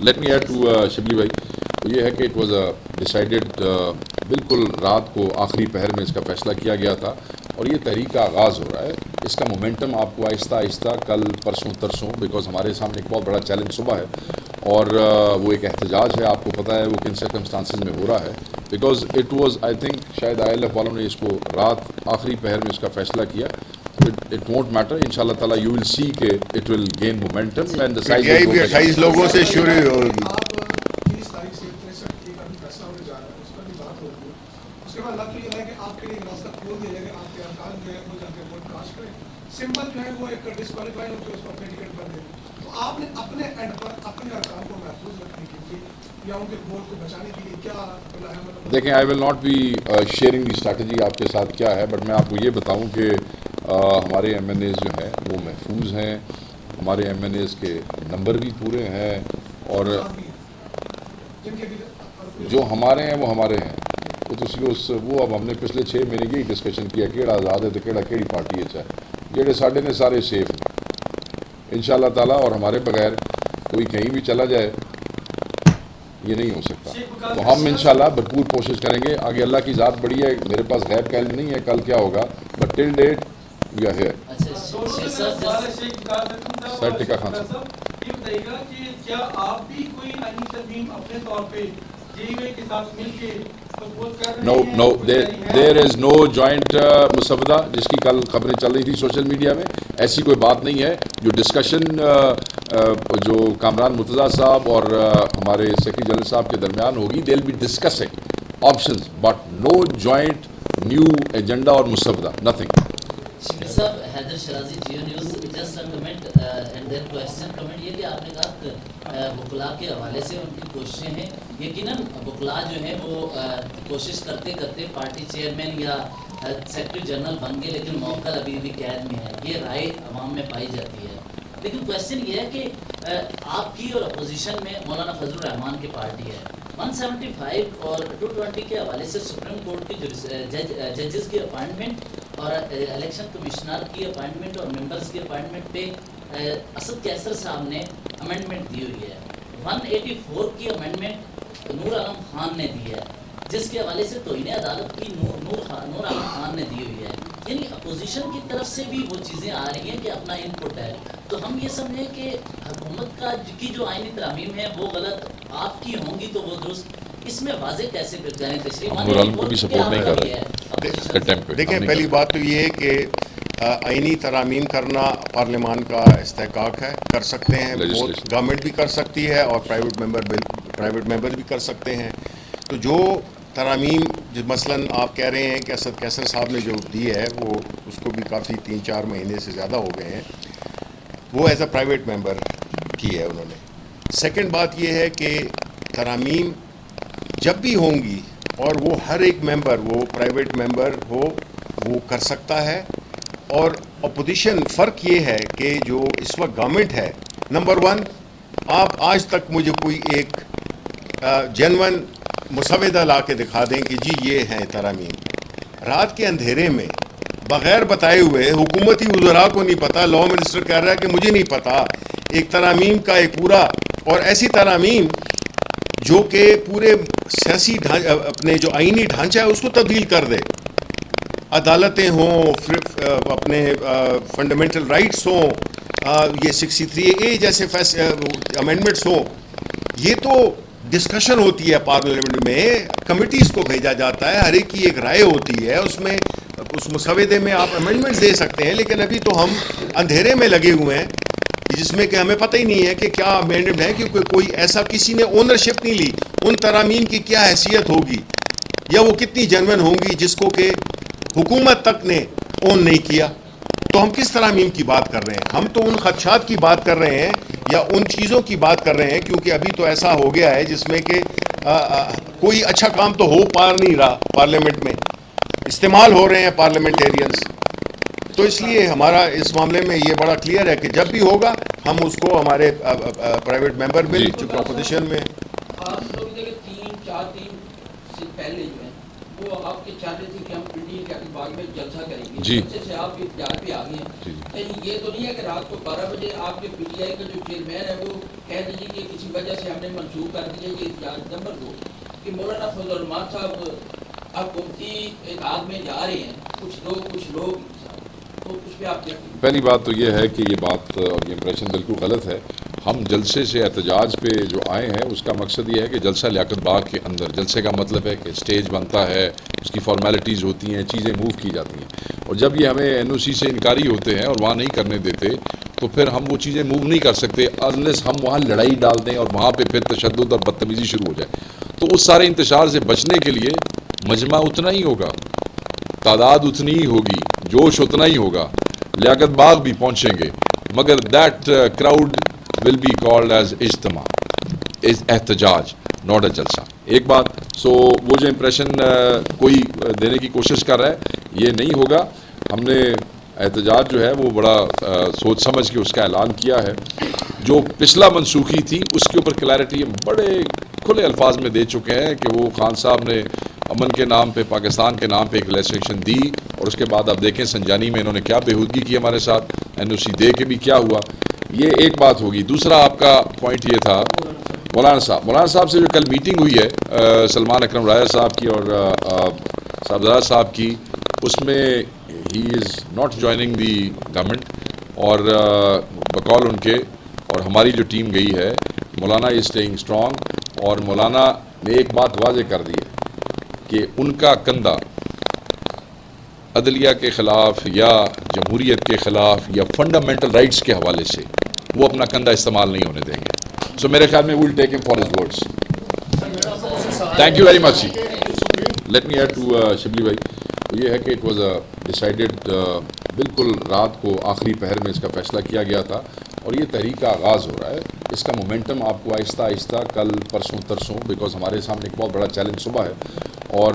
Late me add to Shibli بھائی، یہ ہے کہ اٹ واز ڈیسائیڈڈ، بالکل رات کو آخری پہر میں اس کا فیصلہ کیا گیا تھا، اور یہ تحریک کا آغاز ہو رہا ہے. اس کا مومنٹم آپ کو آہستہ آہستہ کل پرسوں ترسوں، بیکاز ہمارے سامنے ایک بہت بڑا چیلنج صبح ہے، اور وہ ایک احتجاج ہے. آپ کو پتہ ہے وہ کن سرکمسٹانسز میں ہو رہا ہے، because it was I think شاید آئی ایل ایف والوں نے اس کو رات آخری پہر میں اس کا فیصلہ کیا. اٹ وونٹ میٹر، ان شاء اللہ تعالیٰ یو ول سی کہ it will gain momentum and the size 28 لوگوں سے شروع ہوگی. سمبل جو ہے وہ ایک ڈسکوالیفائی ہو کے اس کو اپنے ٹکٹ پر دے، تو آپ نے اپنے اینڈ پر اپنے ارکان کو محفوظ رکھنے کے لیے یا ان کے ووٹ کو بچانے کے لیے کیا ہے؟ دیکھیں، I will not be sharing the strategy آپ کے ساتھ کیا ہے، بٹ میں آپ کو یہ بتاؤں کہ ہمارے ایم این ایز جو ہیں وہ محفوظ ہیں، ہمارے ایم این ایز کے نمبر بھی پورے ہیں، اور جو ہمارے ہیں وہ ہمارے ہیں. وہ اب ہم نے پچھلے 6 مہینے یہی ڈسکشن کیا کیڑا آزاد ہے تو کیڑی پارٹی ہے، جڑے ساڈے نے سارے سیف ہیں ان شاء اللہ تعالیٰ، اور ہمارے بغیر کوئی کہیں بھی چلا جائے یہ نہیں ہو سکتا. تو ہم انشاءاللہ بھرپور کوشش کریں گے. آگے اللہ کی ذات بڑی ہے، میرے پاس غیب کا علم نہیں ہے کل کیا ہوگا، but till date we are here. Sir Tikka Khan صاحب، یہ بتائیے گا کہ کیا آپ بھی کوئی آئینی ترمیم اپنے طور پہ JUA کے ساتھ مل کے نو دیر از نو جوائنٹ مسودہ، جس کی کل خبریں چل رہی تھی سوشل میڈیا میں. ایسی کوئی بات نہیں ہے. جو ڈسکشن جو کامران مرتضیٰ صاحب اور ہمارے سیکرٹری جنرل صاحب کے درمیان ہوگی، they will be discussing options but no joint new agenda اور مسودہ، نتھنگ. صاحب Haider Shirazi Geo News, just comment and then question. Comment یہ کہ آپ نے کہا وکلاء کے حوالے سے ان کی کوششیں ہیں. یقیناً وکلاء جو ہیں وہ کوشش کرتے کرتے پارٹی چیئرمین یا سیکرٹری جنرل بن گئے، لیکن موقع ابھی بھی قید میں ہے. یہ رائے عوام میں پائی جاتی ہے. لیکن کوشچن یہ ہے کہ آپ کی اور اپوزیشن میں مولانا فضل الرحمان کی پارٹی ہے. 175 اور 220 کے حوالے سے سپریم کورٹ کی ججز کی اپائنٹمنٹ اور الیکشن کمشنر کی اپائنٹمنٹ اور ممبرز کی اپائنٹمنٹ پہ اسد کیسر صاحب نے امینڈمنٹ دی ہوئی ہے. 184 کی امینڈمنٹ نور عالم خان نے دی ہے، جس کے حوالے سے توہین عدالت کی نور عالم خان نے دی ہوئی ہے. یعنی اپوزیشن کی طرف سے بھی وہ چیزیں آ رہی ہیں کہ اپنا ان پٹ ہے. تو ہم یہ سمجھیں کہ حکومت کی جو آئینی ترامیم ہے وہ غلط، آپ کی ہوں گی تو وہ درست. اس میں واضح کیسے کریں تشریح کو بھی سپورٹ نہیں کر رہے. دیکھیں، پہلی بات تو یہ ہے کہ آئینی ترامیم کرنا پارلیمان کا استحقاق ہے، کر سکتے ہیں. گورنمنٹ بھی کر سکتی ہے اور پرائیویٹ ممبر بھی کر سکتے ہیں. تو جو ترامیم مثلاً آپ کہہ رہے ہیں کہ اسد کیسر صاحب نے جو دی ہے، وہ اس کو بھی کافی 3-4 مہینے سے زیادہ ہو گئے ہیں، وہ ایز اے پرائیویٹ ممبر کی ہے انہوں نے. سیکنڈ بات یہ ہے کہ ترامیم جب بھی ہوں گی اور وہ ہر ایک ممبر، وہ پرائیویٹ ممبر ہو، وہ کر سکتا ہے. اور اپوزیشن، فرق یہ ہے کہ جو اس وقت گورنمنٹ ہے، نمبر 1، آپ آج تک مجھے کوئی ایک جینون مسودہ لا کے دکھا دیں کہ جی یہ ہیں ترامیم. رات کے اندھیرے میں بغیر بتائے ہوئے، حکومتی وزراء کو نہیں پتا، لا منسٹر کہہ رہا ہے کہ مجھے نہیں پتا، ایک ترامیم کا ایک پورا، اور ایسی ترامیم جو کہ پورے سیاسی اپنے جو آئینی ڈھانچہ ہے اس کو تبدیل کر دے. عدالتیں ہوں، اپنے فنڈامنٹل رائٹس ہوں، یہ 63A جیسے امینڈمنٹس ہوں. یہ تو ڈسکشن ہوتی ہے پارلیمنٹ میں، کمیٹیز کو بھیجا جاتا ہے، ہر ایک کی ایک رائے ہوتی ہے، اس میں اس مسودے میں آپ امینڈمنٹس دے سکتے ہیں. لیکن ابھی تو ہم اندھیرے میں لگے ہوئے ہیں جس میں کہ ہمیں پتہ ہی نہیں ہے کہ کیا امینڈمنٹ ہے، کیونکہ کوئی ایسا کسی نے اونرشپ نہیں لی. ان ترامیم کی کیا حیثیت ہوگی یا وہ کتنی جنون ہوں گی جس کو کہ حکومت تک نے اون نہیں کیا. تو ہم کس ترامیم کی بات کر رہے ہیں؟ ہم تو ان خدشات کی بات کر رہے ہیں یا ان چیزوں کی بات کر رہے ہیں، کیونکہ ابھی تو ایسا ہو گیا ہے جس میں کہ کوئی اچھا کام تو ہو پا نہیں رہا. پارلیمنٹ میں استعمال ہو رہے ہیں پارلیمنٹیرینز. تو اس لیے ہمارا اس معاملے میں یہ بڑا کلیئر ہے کہ جب بھی ہوگا ہم اس کو ہمارے پرائیویٹ ممبر بل چونکہ اپوزیشن میں آپ لوگ 3-4 دن سے پہلے جو ہے وہ آپ کے چاہ رہے تھے کہ ہم پنڈی کے باغ میں جلسہ کریں گے، جی جلسے سے آپ اختیار پہ آ گئے ہیں، جی کہیں یہ تو نہیں ہے کہ رات کو 12 بجے آپ کے پی ٹی آئی کا جو چیئرمین ہے وہ کہہ دیجیے کہ کسی وجہ سے ہم نے منسوخ کر دیا یہ اختیار نمبر 2 کہ مولانا فضل الرحمان صاحب حکومتی اتحاد میں جا رہے ہیں کچھ لوگ تو اس پہ آپ کیا کہیں؟ پہلی بات تو یہ ہے کہ یہ بات اور یہ امپریشن بالکل غلط ہے. ہم جلسے سے احتجاج پہ جو آئے ہیں اس کا مقصد یہ ہے کہ جلسہ لیاقت باغ کے اندر، جلسے کا مطلب ہے کہ اسٹیج بنتا ہے، اس کی فارمیلٹیز ہوتی ہیں، چیزیں موو کی جاتی ہیں، اور جب یہ ہمیں این او سی سے انکاری ہوتے ہیں اور وہاں نہیں کرنے دیتے تو پھر ہم وہ چیزیں موو نہیں کر سکتے انلیس ہم وہاں لڑائی ڈال دیں اور وہاں پہ پھر تشدد اور بدتمیزی شروع ہو جائے. تو اس سارے انتشار سے بچنے کے لیے مجمع اتنا ہی ہوگا، تعداد اتنی ہی ہوگی، جوش اتنا ہی ہوگا، لیاقت باغ بھی پہنچیں گے، مگر that crowd will be called as اجتماع، احتجاج، ناٹ اے جلسہ. ایک بات. سو وہ جو امپریشن کوئی دینے کی کوشش کر رہا ہے یہ نہیں ہوگا. ہم نے احتجاج جو ہے وہ بڑا سوچ سمجھ کے اس کا اعلان کیا ہے. جو پچھلا منسوخی تھی اس کے اوپر کلیئرٹی ہم بڑے کھلے الفاظ میں دے چکے ہیں کہ وہ خان صاحب نے امن کے نام پہ، پاکستان کے نام پہ ایک ریلیکسیشن دی، اور اس کے بعد آپ دیکھیں سنجانی میں انہوں نے کیا بےہودگی کی ہمارے ساتھ، این او سی دے کے بھی کیا ہوا. یہ ایک بات ہوگی. دوسرا آپ کا پوائنٹ یہ تھا مولانا صاحب سے جو کل میٹنگ ہوئی ہے سلمان اکرم راجہ صاحب کی اور صاحبزادہ صاحب کی، اس میں he is not joining the government, اور بقول ان کے اور ہماری جو ٹیم گئی ہے مولانا از اسٹیئنگ اسٹرانگ. اور مولانا نے ایک بات واضح کر دی ہے کہ ان کا کندھا عدلیہ کے خلاف یا جمہوریت کے خلاف یا فنڈامنٹل رائٹس کے حوالے سے وہ اپنا کندھا استعمال نہیں ہونے دیں گے. سو میرے خیال میں we'll take him for his words. Thank you very much. Let me add to Shibli بھائی. یہ ہے کہ اٹ واز ڈیسائیڈڈ، بالکل رات کو آخری پہر میں اس کا فیصلہ کیا گیا تھا، اور یہ تحریک کا آغاز ہو رہا ہے. اس کا مومنٹم آپ کو آہستہ آہستہ کل پرسوں ترسوں، بیکاز ہمارے سامنے ایک بہت بڑا چیلنج صبح ہے، اور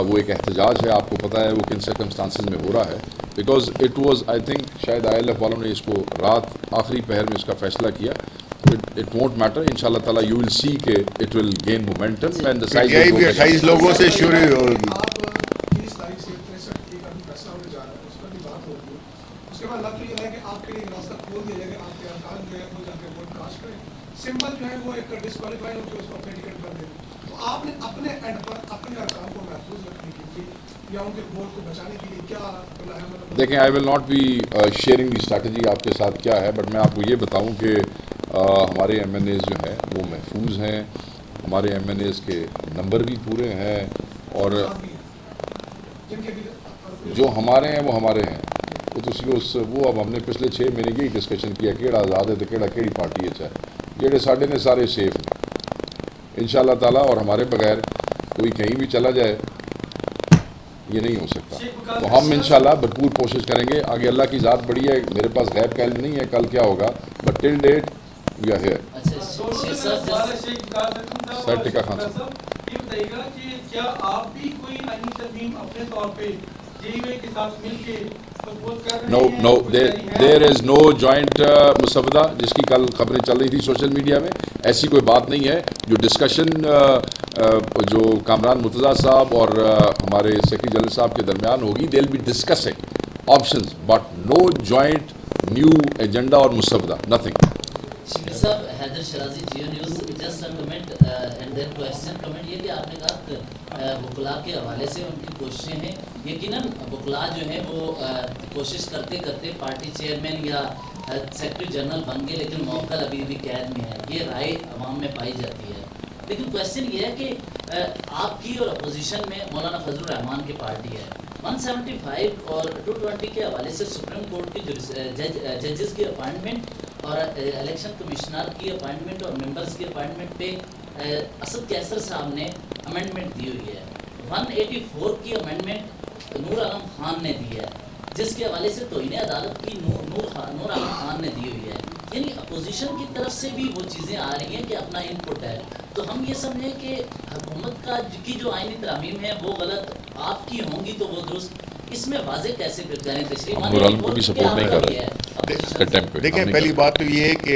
وہ ایک احتجاج ہے. آپ کو پتہ ہے وہ کن سرکمسٹانسز میں ہو رہا ہے، because it was I think شاید آئی ایل ایف والوں نے اس کو رات آخری پہر میں اس کا فیصلہ کیا. اٹ وونٹ میٹر، ان شاء اللہ تعالیٰ یو ول سی کہ it will gain momentum and P T I بھی 28 لوگوں سے شروع ہوگی. آپ 30 تاریخ سے 63 کا بھی فیصلہ ہونے جا رہا ہے، اس پر بھی بات ہوگی. اس کے بعد لگ تو یہ ہے کہ آپ کے لیے راستہ کھول دیا جائے گا، آپ کے ارکان جو ہے وہ جا کے ووٹ کاسٹ کریں. سمبل جو ہے وہ ایک ڈسکوالیفائی ہو کے اس کو اپنے ٹکٹ کر دیں. تو آپ نے اپنے اینڈ پر اپنے ارکان کو محفوظ رکھنے کے لیے یا ان کے ووٹ کو بچانے کے لیے کیا دیکھیں، I will not be sharing the strategy آپ کے ساتھ کیا ہے، بٹ میں آپ کو یہ بتاؤں کہ ہمارے ایم این ایز جو ہیں وہ محفوظ ہیں، ہمارے ایم این ایز کے نمبر بھی پورے ہیں، اور جو ہمارے ہیں وہ ہمارے ہیں. وہ اب ہم نے پچھلے 6 مہینے یہی ڈسکشن کیا کیڑا آزاد ہے تو کیڑی پارٹی ہے، جہے ساڈے نے سارے سیف ہیں ان شاء اللہ تعالیٰ، اور ہمارے بغیر کوئی کہیں بھی چلا جائے یہ نہیں ہو سکتا. تو ہم انشاءاللہ بھرپور کوشش کریں گے. آگے اللہ کی ذات بڑی ہے، میرے پاس غیب کا علم نہیں ہے کل کیا ہوگا، but till date we are here. Sir Tikka Khan صاحب یہ بتائیے گا کہ کیا آپ بھی کوئی آئینی ترمیم اپنے طور پہ جے وے کے ساتھ مل کے نو دیر از نو جوائنٹ مسودہ، جس کی کل خبریں چل رہی تھی سوشل میڈیا میں. ایسی کوئی بات نہیں ہے. جو ڈسکشن جو کامران مرتضیٰ صاحب اور ہمارے سیکرٹری جنرل صاحب کے درمیان ہوگی، they will be discussing options but no joint new agenda اور مسودہ، نتھنگ. شبیر صاحب، Haider Shirazi Geo News, just comment and then question. Comment یہ کہ آپ نے کہا وکلاء کے حوالے سے ان کی کوششیں ہیں. یقیناً وکلاء جو ہیں وہ کوشش کرتے کرتے پارٹی چیئرمین یا سیکرٹری جنرل بن گئے، لیکن موقع ابھی بھی قید میں ہے. یہ رائے عوام میں پائی جاتی ہے. لیکن کوشچن یہ ہے کہ آپ کی اور اپوزیشن میں مولانا فضل الرحمان کی پارٹی ہے. 175 اور 220 کے حوالے سے سپریم کورٹ کی ججز کی اپائنٹمنٹ اور الیکشن کمشنر کی اپائنٹمنٹ اور ممبرز کی اپائنٹمنٹ پہ اسد کیسر صاحب نے امینڈمنٹ دی ہوئی ہے. 184 کی امینڈمنٹ نور عالم خان نے دی ہے، جس کے حوالے سے توہین عدالت کی نور عالم خان نے دی ہوئی ہے. یعنی اپوزیشن کی طرف سے بھی وہ چیزیں آ رہی ہیں کہ اپنا ان پٹ ہے. تو ہم یہ سمجھیں کہ حکومت کی جو آئینی ترامیم ہے وہ غلط، آپ کی ہوں گی تو وہ درست. اس میں واضح کیسے کریں تشریح؟ نور عالم کو بھی سپورٹ نہیں کر رہے. دیکھیں، پہلی بات تو یہ ہے کہ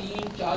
3-4